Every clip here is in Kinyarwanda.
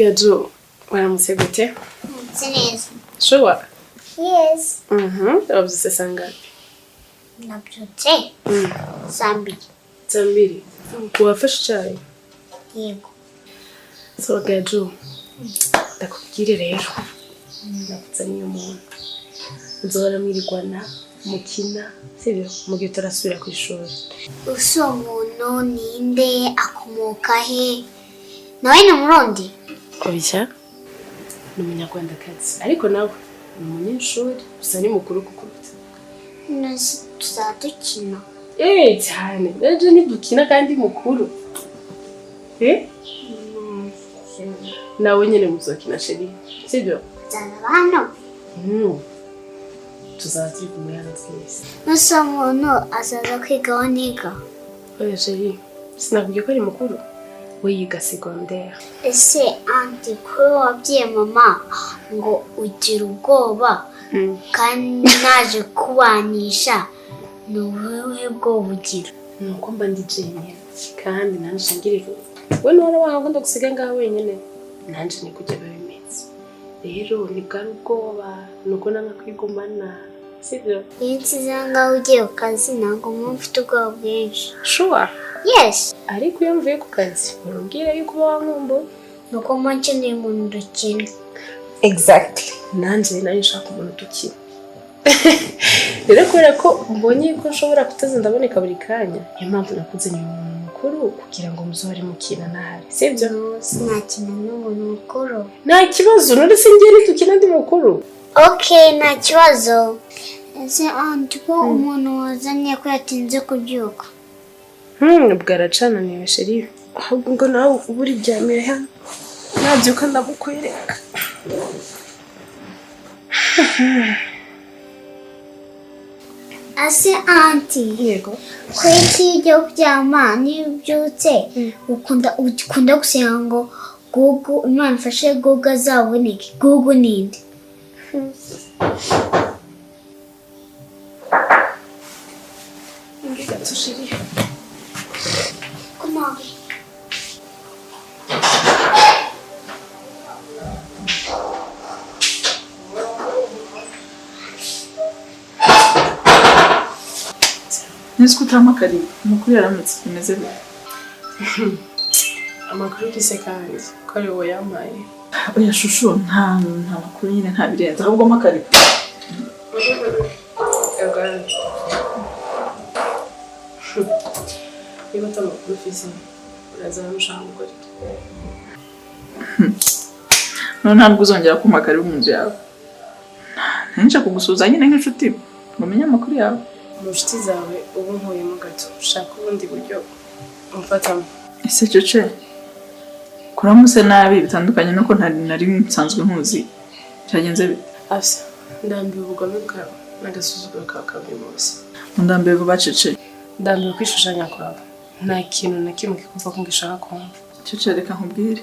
Gaju, waramutse gute? Neza. Sure? Yes. Wabyutse sangahe? Nabyutse saa mbiri. Saa mbiri? Wafashe icyayi? Yego. So Gaju, ndakubwire rero. Ndakuzaniye umuntu. Nzora mwirigwana mukina, sibyo? Mu gihe utarasubira ku ishuri. Uso umuntu ninde, akomoka he? Nawe ni Umurundi? Obishya? Ni Umunyarwandakazi. Ariko nawe ni umunyeshuri, gusa ni mukuru kukuruta. Nasi tuzadukina. Cyane. Ejo ntidukina kandi mukuru. Nawe nyine muzokina sheri, sibyo? Zana bano. Tuzazi kumuyana twese. Uso umuntu azaza kwiga aho niga? Oya sheri, sinakubwiye ko ari mukuru. We yiga secondaire. Ese anti kuri wabwiye mama ngo ugira ubwoba kandi naje kubanisha ni ubuhe bwoba ugira? Nuko mba ndi jenyine kandi nanje ngirira. We nora wanga ndagusiga ngaho wenyine. Nanje ni kujya babimetse. Rero ni bwa ubwoba nuko nanga kwigumana. Sibyo? Iyo nsize ngaho ugiye ku kazi ntabwo mufite ubwoba bwinshi. Sure? Yes. Ariko iyo mvuye ku kazi urambwira yuko uba wankumbuye. Nuko mba nkeneye umuntu dukina. Exactly. Nanje nayo nshaka umuntu dukina. Rero kubera ko mbonye ko nshobora kutaza ndaboneka buri kanya, niyo mpamvu nakuzanye umuntu mukuru kugira ngo muzohore mukina nahari. Sibyo? Sinakina n'umuntu mukuru. Nta kibazo, none se ngiye dukina ndi mukuru. Okay, nta kibazo. Ese anti ko umuntu wazanye ko yatinze kubyuka? Bwaracananiwe sheri. Ahubwo ngo nawe uburi byamire hano. Nabyuka ndamukwereka. Ase anti. Yego. Kweki ujya kuryama niyo ubyutse ukunda gusenga ngo Google, Imana ifashe Google azaboneke. Google ninde? Ngiga tushiri. Come on. Nzi ko utamakari umukuru yaramutse bimeze bite? Amakuru kise kandi ko ari wowe yamaye. Oya shusho nta makuru nyine nta birenze ahubwo makari. Niba utamakuru ufise urazana mushaka gukora. None ntabwo uzongera kumakari mu nzu yawe. Nje kugusuza nyine nk'inshuti ngo menye amakuru yawe. Mu nshuti zawe ubu nkuyemo gato ushaka ubundi buryo umfatamo. Ese cece kuramuse nabi bitandukanye nuko nari nsanzwe nkuzi cyagenze bite? Afsa ndambiwe ubugome bwawe n'agasuzuguro kawe ka buri munsi. Ndambiwe vuba cece. Ndambiwe kwishushanya kwawe. Nta kintu na kimwe kikuva ko ngishaka kumva. Cece reka nkubwire.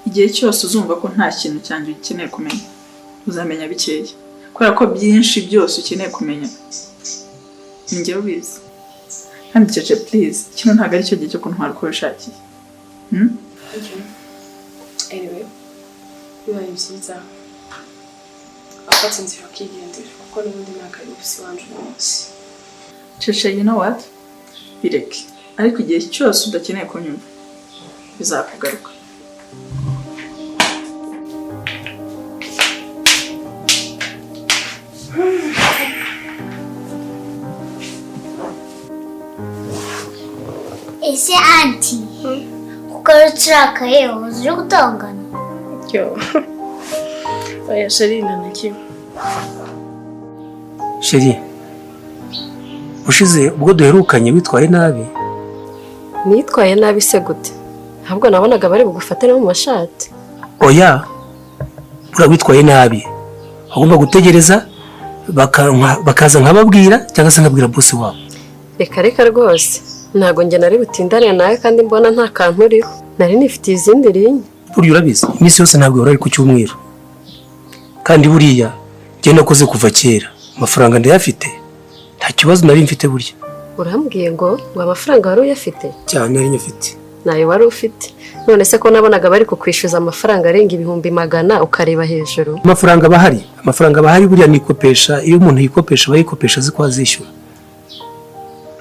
Igihe cyose uzumva ko nta kintu cyanjye ukeneye kumenya uzamenya bikeya. Kubera ko byinshi byose ukeneye kumenya ninjye ubizi. Kandi cece please kino ntabwo ari cyo gihe cyo kuntwara uko ushakiye. Anyway, bibaye byiza afata inzira ukigendera kuko n'ubundi ntakari ufise wanje umunsi. Cece you know what? Bireke. Ariko igihe cyose udakeneye kunyumva bizakugaruka. Ese anti kuko ruturakaye uzuje gutongana? Yo. Oya sheri na kimwe. Sheri, ushize ubwo duherukanye witwaye nabi? Nitwaye nabi se gute? Ahubwo nabonaga bari bugufatira mu mashati. Oya, witwaye nabi. Agomba gutegereza bakaza nkababwira cyangwa se nkabwira boss wabo. Reka rwose. Ntago njye nari butindane nawe kandi mbona nta kantu uriho. Nari nifitiye izindi linya. Buryo urabizi, iminsi yose ntabwo yari ku cyumweru. Kandi buriya njye nakoze kuva kera. Amafaranga ndayafite. Nta kibazo nari mfite burya. Urambwiye ngo amafaranga wari uyafite? Cyane nari nyafite. Nayo wari ufite. none se ko nabonaga bari kukwishyuza amafaranga arenga 100,000 ukareba hejuru. amafaranga bahari buriya nikopesha, iyo umuntu yikopesha bayikopesha azi ko azishyura,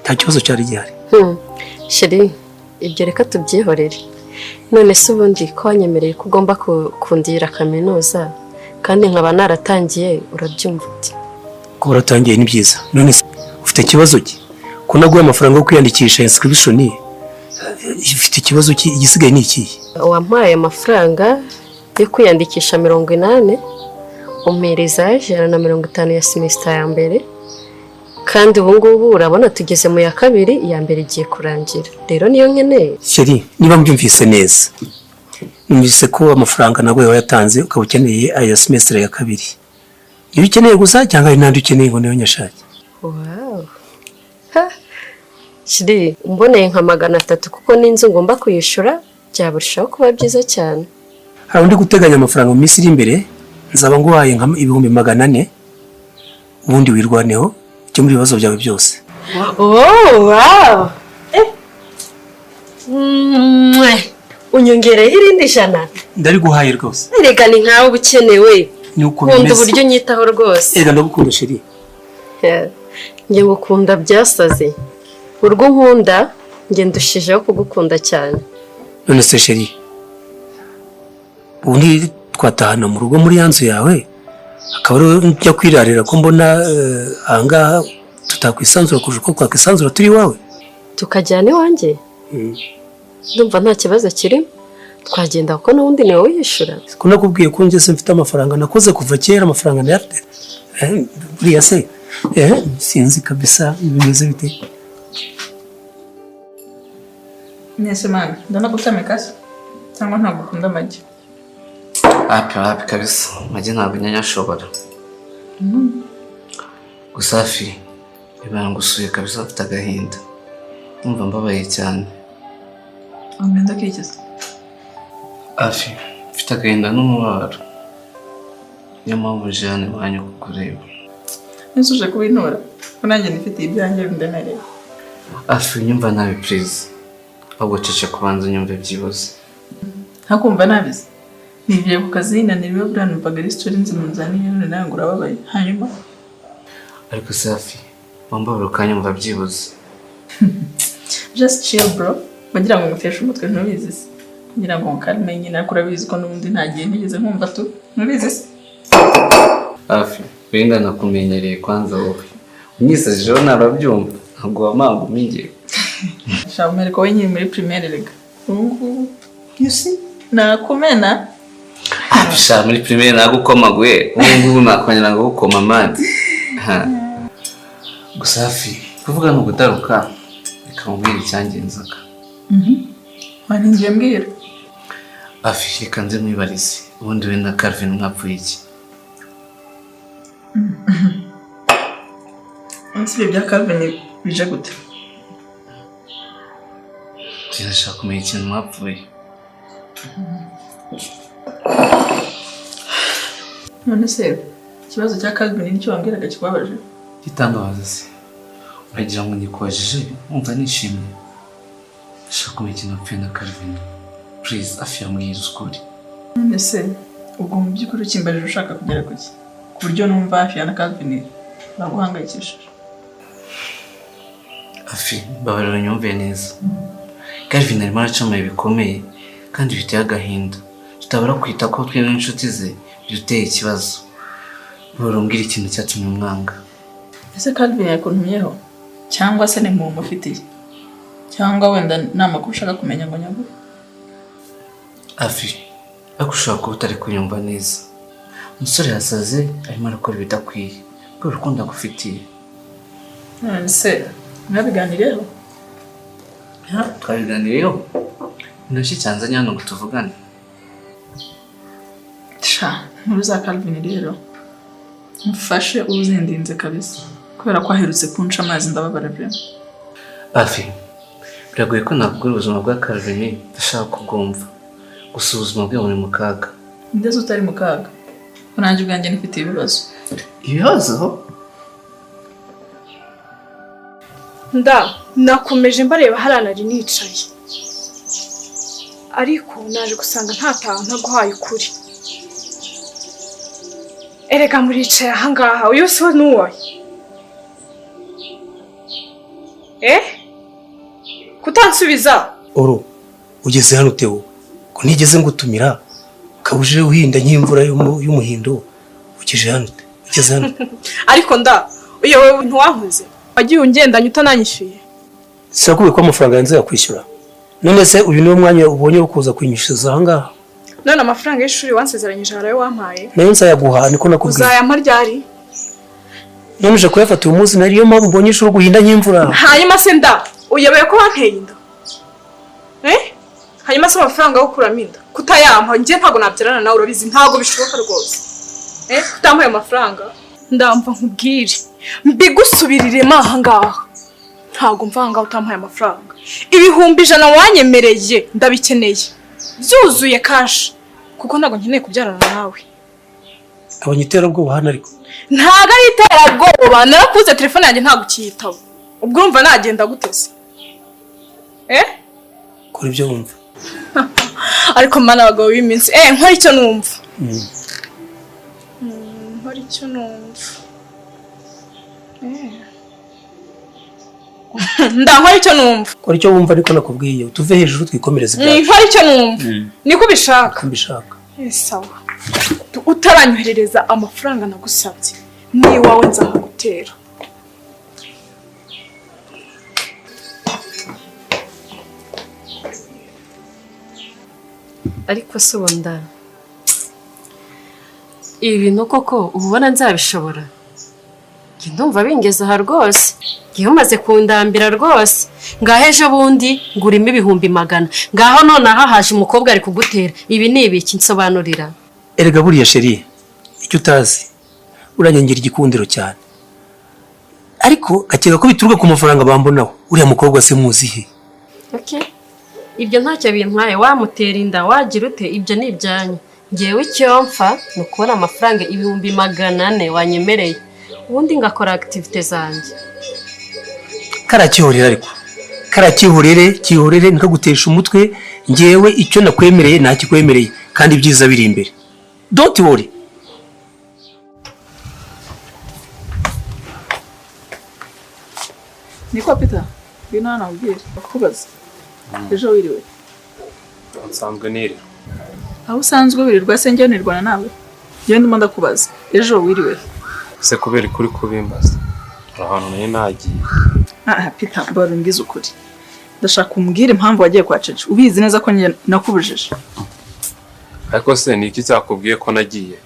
nta kibazo cyari gihari. Sheri, ibyo reka tubyihorere. None se ubundi ko wanyemereye ko ugomba kundira kaminuza kandi nkaba naratangiye, urabyumva uti? Ko uratangiye ni byiza, none se ufite ikibazo ki? Ko naguye amafaranga yo kwiyandikisha inscription, ufite ikibazo ki? Igisigaye ni iki? Wampaye amafaranga yo kwiyandikisha 80, umpereza 150 ya semester ya mbere, kandi ubu ngubu urabona tugeze mu ya kabiri, iya mbere igiye kurangira. Rero niyo nkeneye. Sheri, niba mbyumvise neza, numvise ko amafaranga nawe wayatanze ukaba ukeneye aya semester ya kabiri. Iyo ukeneye gusa cyangwa ari nandi ukeneye ngo niyo nyashake? Wow. Sheri, mboneye nka 300 kuko n'inzu ngomba kuyishura, byaburushaho kuba byiza cyane. Hari undi guteganya amafaranga mu minsi iri imbere, nzaba nguhaye nka 400,000, ubundi wirwaneho cyo muri bibazo byawe byose. Wow. Unyongereye irindi 100. Ndari guhaye rwose. Erega ni nkawe ubukenewe. Ni uko nkunda uburyo nyitaho rwose. Erega ndagukunda Sheri. Njye ngukunda byasaze. Urwo nkunda njye ndushijeho kugukunda cyane. None se Sheri, ubundi twatahana mu rugo muri yanzu yawe, akaba ari njya kwirarira ko mbona ahangaha tutakwisanzura kurusha uko twakwisanzura turi iwawe? Tukajyana iwanjye? Ndumva nta kibazo kirimo. Twagenda kuko n'ubundi niwe wiyishura. Ko nakubwiye ko njye se mfite amafaranga nakoze kuva kera, amafaranga ndayafite. Buriya se sinzi kabisa bimeze bite. Nese mwana, ndana gutamika se? Cyangwa ntabwo ukunda amagi? Hapi kabisa, amagi ntabwo nyanyashobora. Gusa Afi, ibanga usuye kabisa, afite agahinda. Numva mbabaye cyane. Amenda kikiza? Afi, mfite agahinda n'umubabaro. Niyo mpamvu Jeanne wanyu kukureba. Nese uje kubintora? Ko nanjye nifite ibyanjye bindemereye. Afi, nyumva nabi please. Ahubwo cece kubanza nyumve byibuze. Ntakumva nabize. Nigiye ku kazi naniriwe brand mpagari story nzimuzaniye none nawe ngo urababaye. Hanyuma ariko Safi, wambabura ukanyumva byibuze. Just chill bro. Bagira ngo ngufeshe umutwe ntubizi se. Ngira ngo nkalme nyine ariko urabizi ko n'ubundi ntagiye nigeze nkumva tu. Ntubizi se? Afi, wenda nakumenyereye kwanza wowe. Unyisajeho narabyumva. Ntabwo wamanga umingiye. Shamere ko wenyine muri primaire rega. You see? Nakumena. Sha muri primaire nagukomaguye. Ubu nakongera ngo gukoma amande. Gusa Afi, kuvuga no gutaruka bikamubwira icyangenzaga. Waningiye mbwira. Afi, reka nze mwibarize. Ubundi we na Calvin mwapfuye iki? Ese bya Calvin bije gute? Sinashaka kumenya ikintu mwapfuye. None se ikibazo cya Calvin nicyo wambwiraga kikubabaje? Gitangaza se. Uragira ngo nikojije, umva nishimye. Ndashaka kumenya ikintu wapfuye na Calvin. Please, Afi yambwira ukuri. None se ubwo mu by'ukuri ukimbarira ushaka kugera kuki? Ku buryo numva Afi na Calvin baguhangayikishije. Afi, babarira nyumve neza. Calvin arimo aracamaye bikomeye kandi biteye agahinda. Tutabara kwita ko twe n'inshuti ze biteye ikibazo. Urumbwira ikintu cyatumye umwanga. Ese Calvin yakuntumyeho cyangwa se ni mu mufitiye? Cyangwa wenda namakuru ushaka kumenya ngo nyabure? Afi, akushaka ko utari kunyumva neza. Umusore yasaze arimo arakora ibidakwiye. Ko urukundo agufitiye. None se mwabiganireho? Twabiganireho. Nashyi cyanzanye hano ngo tuvugane. Sha, nkuru za Calvin rero. Mfashe uzindinze kabisa. Kubera ko aherutse kunca amazi ndababara byo. Afi, biragoye ko nakugura ubuzima bwa Calvin, ndashaka kubwumva. Gusa ubuzima bwe buri mu kaga. Ndetse utari mu kaga. Nanjye ubwanjye nifite ibibazo. Ibibazo? Nakomeje mbareba haranari nicaye. ariko naje gusanga ntataha ntaguhaye ukuri. Erega muricaye ahangaha uyu se n'uwaye? Kutansubiza? Oro ugeze hano Theo ko nigeze ngutumira kabuje uhinda nk'imvura y'umuhindo ukije hano ugeze hano. Ariko uyo wewe ntiwankuze wagiye ungendanye utananyishyuye. Sinakubiye ko amafaranga yanze yakwishyura. None se uyu niwo mwanya ubonye wo kuza kwinyishyuza ahangaha? None amafaranga y'ishuri wansezeranyije harayo wampaye? Nayo nzayaguha niko nakubwiye. Uzayampa ryari? None uje kuyafata uyu munsi nariyo mpamvu mbonye ishuri guhinda nk'imvura. Hanyuma se uyoboye ko wanteye inda? Hanyuma se amafaranga yo kuramo inda kutayampa njye ntago nabyarana nawe urabizi ntago bishoboka rwose. Kutampaye amafaranga ndamva nkubwire mbigusubiriremo ahangaha ntago mvanga utampaye amafaranga. Ibihumbi 100 wanyemereye ndabikeneye byuzuye kashi kuko ntago nkeneye kubyarana nawe. Abonye iterabwoba hano ariko ntago ari iterabwoba narakuze telefone yanjye ntago ukiyitaba ubwo urumva nagenda gutese. Kora ibyo wumva. Ariko mana abagabo b'iminsi nkora icyo numva. Nkora icyo numva. Nkora icyo numva. Kora icyo wumva niko nakubwiye tuve hejuru twikomereza ibyacu. Nkora icyo numva. Niko bishaka. Mbishaka. Sawa. Utaranyoherereza amafaranga nagusabye ni wawe nzagutera. ariko se wenda ibi bintu koko ubona nzabishobora? Njye ndumva bingeze aha rwose, ngiye umaze kundambira rwose. Ngaho ejo bundi ngurimo 100,000, ngaho nonaha haje umukobwa ari kugutera. Ibi ni ibiki nsobanurira? Erega buriya sheri icyo utazi uranyengera igikundiro cyane, ariko akeka ko bituruka ku mafaranga bambonaho. Uriya mukobwa se muzihe? Okay, ibyo ntacyo bintwaye. Wamutera inda wagira ute ibyo ni ibyanyu. Ngewe icyo mfa ni ukubona amafaranga 400,000 wanyemereye, ubundi ngakora activite zanjye. Karakihorera ariko kihorere nkagutesha umutwe. Ngewe icyo nakwemereye nakikwemereye kandi byiza biri imbere. Don't worry. Niko Peter ngwino hano ubwire bakubaza. Ejo wiriwe? Nsanzwe niri. Aho usanzwe wirirwa se njye nirwana nawe? Njye ndimo ndakubaza. Ejo wiriwe? Se kubera kuri kubimbaza. Ahantu naye nagiye. Peter baro ngize ukuri. Ndashaka umbwire impamvu wagiye kwa Cece. Ubizi neza ko nakubujije. Ariko se ni iki cyakubwiye ko nagiye?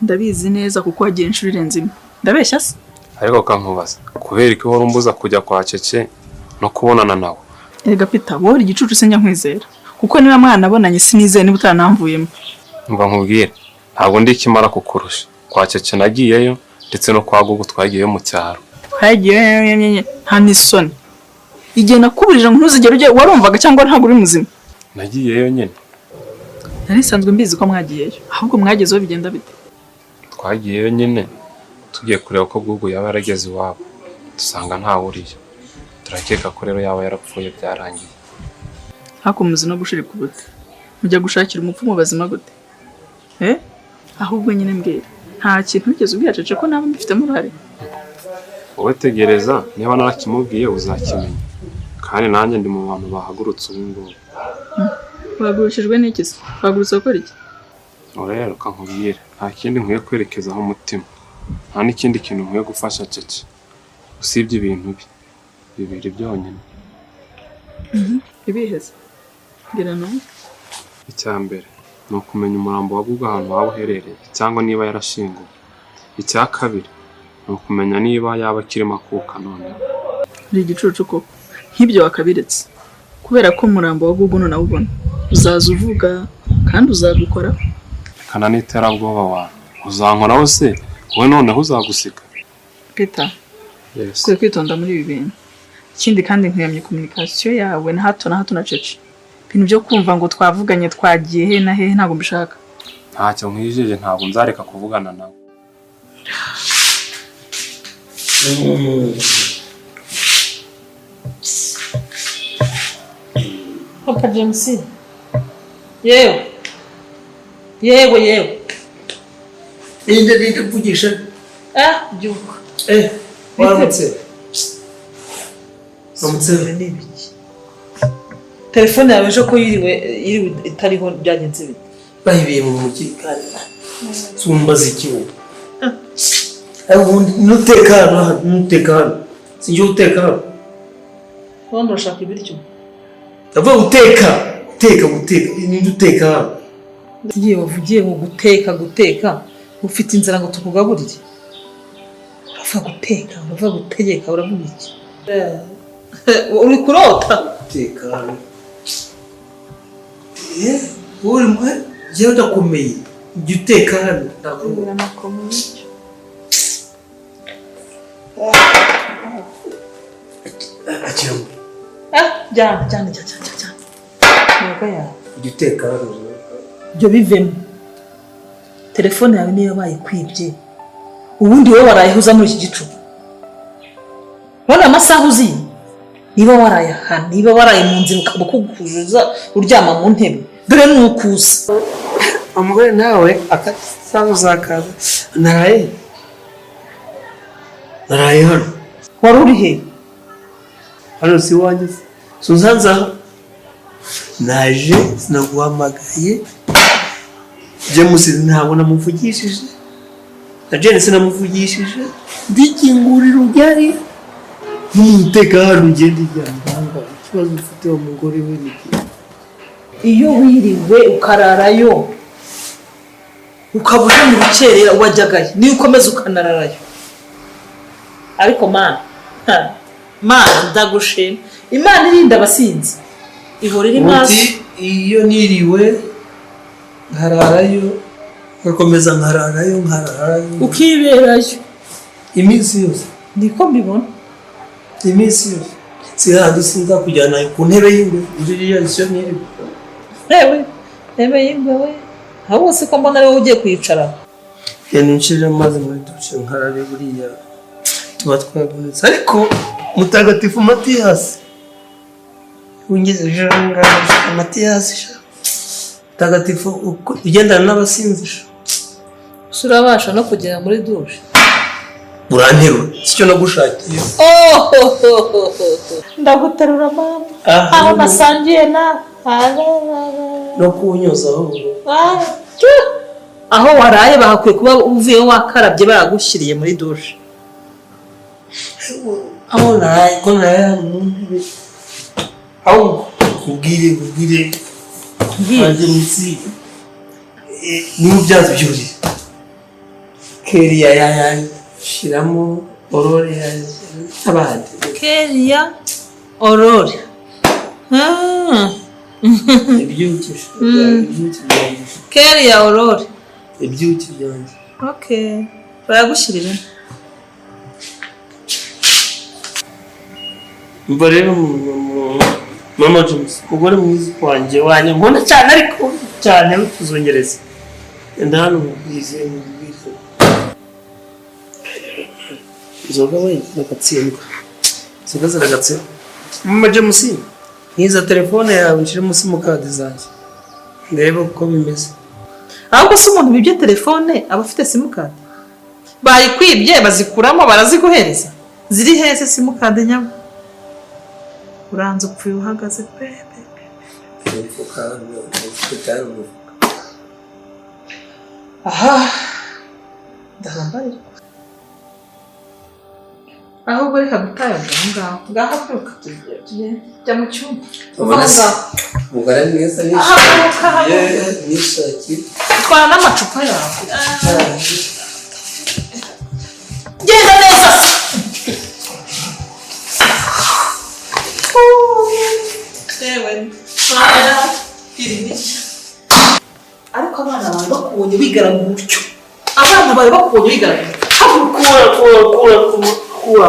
Ndabizi neza kuko wagiye inshuro irenze imwe. Ndabeshya se? Ariko kankubaza kubera ko uhora umbuza kujya kwa Cece no kubonana nawe. Erega Peter wowe igicucu se njya nkwizera kuko niba mwana abonanye sinizeye niba utanamvuyemo. Mva nkubwire ntabwo ndi kimara kukurusha. Kwa Cece nagiyeyo ndetse no kwa Gugu twagiyeyo mu cyaro. Hagiye nta n'isoni. Igihe nakubujije ngo ntuzigere ujye warumvaga cyangwa ntabwo uri muzima? Nagiyeyo nyine. Nari sanzwe mbizi ko mwagiyeyo. Ahubwo mwagezeho bigenda bite? Twagiyeyo nyine tugiye kureba ko Gugu yaba yarageze iwabo. Dusanga ntawe uriyo. Turakeka ko rero yaba yarapfuye byarangiye. Hakomuzi no gushirika ubute. Mujya gushakira umupfu mu bazima gute? Ahubwo nyine mbwira. Nta kintu ugeze ubwira Cece ko naba mbifitemo uruhare. Wowe tegereza niba narakimubwiye uzakimenya. Kandi nanjye ndi mu bantu bahagurutse ubu ngubu. Wagurukijwe n'iki se? Wagurutse gukora iki? Rero kankubwire nta kindi nkwiye kwerekezaho umutima. Nta n'ikindi kintu nkwiye gufasha Cece. Usibye ibintu bibiri byonyine. Ibiheze. Ngira no. Icya mbere ni ukumenya umurambo wa Gugu ahantu waba uherereye cyangwa niba yarashinguwe. Icya kabiri ni ukumenya niba yaba akirimo akuka none. Uri igicucu koko. Nk'ibyo wakabiretse. Kubera ko umurambo wa Gugu none awubona. Uzaza uvuga kandi uzabikora. Kana n'iterabwoba wa. Uzankoraho se wowe noneho uzagusiga. Peter. Yes. Kwe kwitonda muri ibi bintu. Ikindi kandi nkuyamye communication yawe na hato na Cece. Ibintu byo kumva ngo twavuganye twagiye he na he ntabwo mbishaka. Ntacyo nkwijeje ntabwo nzareka kuvugana nawe. Papa James yewe ninde mvugisha byuka waramutse n'ibiki telefone yawe ejo ko yiriwe itariho byagenze bite bahibiye mu mujyi kandi sumbaza ikiwo ubundi nutekano sinjye utekano wanda urashaka ibiryo ndavuga guteka ninde utekano igihe wavugiye ngo guteka ufite inzara ngo tukugaburire uravuga guteka uravuga gutegeka uravuga iki uri kurota utekano uri mwe jyewe ndakomeye ujya utekano ndavuga akira mu jyana ntabwo yawe ujya utekano ibyo bivemo telefone yawe niyo bayikwibye ubundi wowe waraye uza muri iki gicuku ubona amasaha uziye niba waraye ahantu niba waraye mu nzira ukaba ukuguza uryama mu ntebe dore ni ukuza umugore nawe akasaha uzakaza naraye hano wari uri he hano si iwanjye suzanza naje sinaguhamagaye James ntabwo namuvugishije na Jane sinamuvugishije ndikingurira ujyari n'umutekano ugenda ijyamba ikibazo ufite wa mugore we niki iyo wiriwe ukararayo ukaba uje mu rukerera wajyagayo niyo ukomeza ukanararayo ariko mana ndagushima imana irinda abasinzi ihora iri maso iyo niriwe nkararayo ngakomeza nkararayo ukiberayo iminsi yose niko mbibona iminsi yose sihandi sinza kujyana ku ntebe y'ingwe iriya isyo niriwe ntebe y'ingwe we aho bose ko mbona ariwe ugiye kwicara yaninshije amazi muri dushe nkarabe buriya tuba twabonetse ariko mutagatifu Matiyasi ungejeje ngaho Matiyasi mutagatifu ugendana n'abasinzisha urabasha no kugera muri dushe uranterura sicyo nagushakiye ndaguterura mama aho nasangiye nawe no kunyoza aho waraye bahakwiye kuba uvuye wakarabye baragushyiriye muri dushe aho naraye ko naraye mu ntebe aho kubwire hanze munsi niba byazo byuri keriya shiramo orore abandi keriya orore ibyukisha keriya orore ibyuki byanjye baragushyirira mva rero mama James umugore mwiza wanjye nkunda cyane ariko cyane tuzongereza enda hano mubwize inzoga we ndagatsindwa inzoga ziragatsindwa mama James nkiza telefone yawe nshiremo simukadi zanjye ndebe uko bimeze ahubwo se umuntu bibye telefone aba afite simukadi bayikwibye bazikuramo baraziguhereza ziri hese simukadi nyabo uranze upfuye uhagaze aha ndahambaye ahubwo reka gutayo ngaho byuka tujya mu cyumba umugore mwiza nishaki twara n'amacupa yawe genda neza ariko abana bari bakubonye wigaragura utyo abana bari bakubonye wigaragura kura